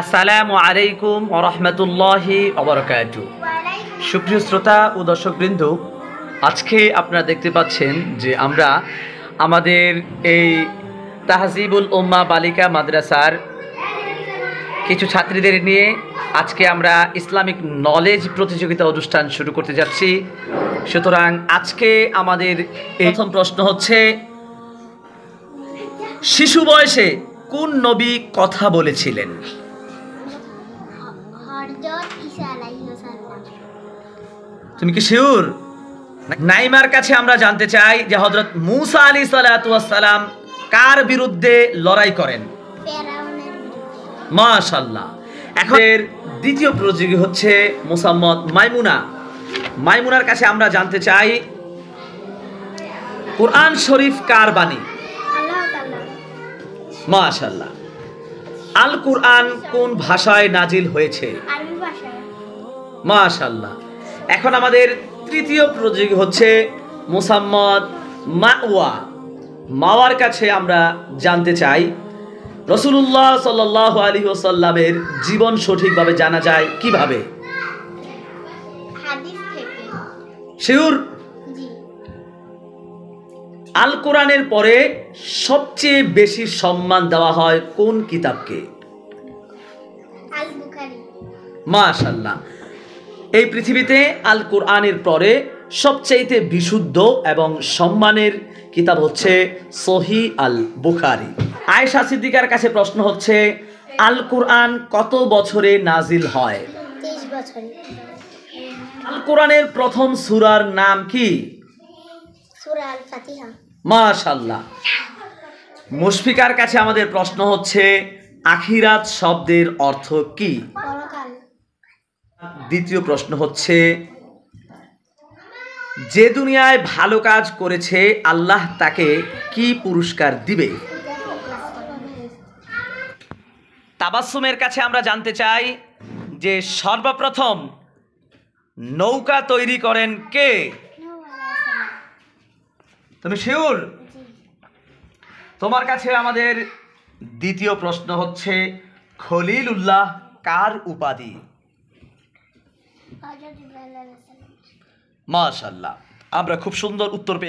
আসসালামু আলাইকুম ওয়া রাহমাতুল্লাহি ওয়া বারাকাতুহু। সুপ্রিয় শ্রোতা ও দর্শকবৃন্দ, আজকে আপনারা দেখতে পাচ্ছেন যে আমরা আমাদের এই তাহজিবুল উম্মাহ বালিকা মাদ্রাসার কিছু ছাত্রীদের নিয়ে আজকে আমরা ইসলামিক নলেজ প্রতিযোগিতা অনুষ্ঠান শুরু করতে যাচ্ছি। সুতরাং আজকে আমাদের প্রথম প্রশ্ন হচ্ছে, শিশু বয়সে কোন নবী কথা বলেছিলেন? তুমি কি শিওর? নাইমার কাছে আমরা জানতে চাই যে হযরত মূসা আলাইহিস সালাতু ওয়াস সালাম কার বিরুদ্ধে লড়াই করেন? মাশাআল্লাহ। এখন দ্বিতীয় প্রতিযোগী হচ্ছে মুসাম্মদ মাইমুনা। মাইমুনার কাছে আমরা জানতে চাই কুরআন শরীফ কার বাণী? আল্লাহ তাআলা। মাশাআল্লাহ। আল কুরআন কোন ভাষায় নাজিল হয়েছে? আরবি ভাষায়। মাশাআল্লাহ। এখন আমাদের তৃতীয় প্রতিযোগী হচ্ছে মুসাম্মদ মাওয়া। মাওয়ার কাছে আমরা জানতে চাই রাসূলুল্লাহ সাল্লাল্লাহু আলাইহি ওয়াসাল্লামের জীবন সঠিকভাবে জানা যায় কিভাবে? হাদিস থেকে। শিওর? জি। আল কোরআনের পরে সবচেয়ে বেশি সম্মান দেওয়া হয় কোন কিতাবকে? আল বুখারী। মাশাআল্লাহ। এই পৃথিবীতে আল কোরআনের পরে সবচাইতে বিশুদ্ধ এবং সম্মানের কিতাব হচ্ছে সহিহ আল বুখারী। আয়েশা সিদ্দিকার কাছে প্রশ্ন হচ্ছে, আল কোরআন কত বছরে নাজিল হয়? 23 বছরে। আল কোরআনের প্রথম সূরার নাম কি? সূরা আল ফাতিহা। মাশাআল্লাহ। মুশফিকার কাছে আমাদের প্রশ্ন হচ্ছে, আখিরাত শব্দের অর্থ কি? পরকাল। দ্বিতীয় প্রশ্ন হচ্ছে, যে দুনিয়ায় ভালো কাজ করেছে আল্লাহ তাকে কি পুরস্কার দিবে? তাবাসসুমের কাছে আমরা জানতে চাই যে সর্বপ্রথম নৌকা তৈরি করেন কে? তুমি শিওর? তোমার কাছে আমাদের দ্বিতীয় প্রশ্ন হচ্ছে, খলিলুল্লাহ কার উপাধি? মাশাআল্লাহ। আমরা খুব সুন্দর উত্তর পেয়ে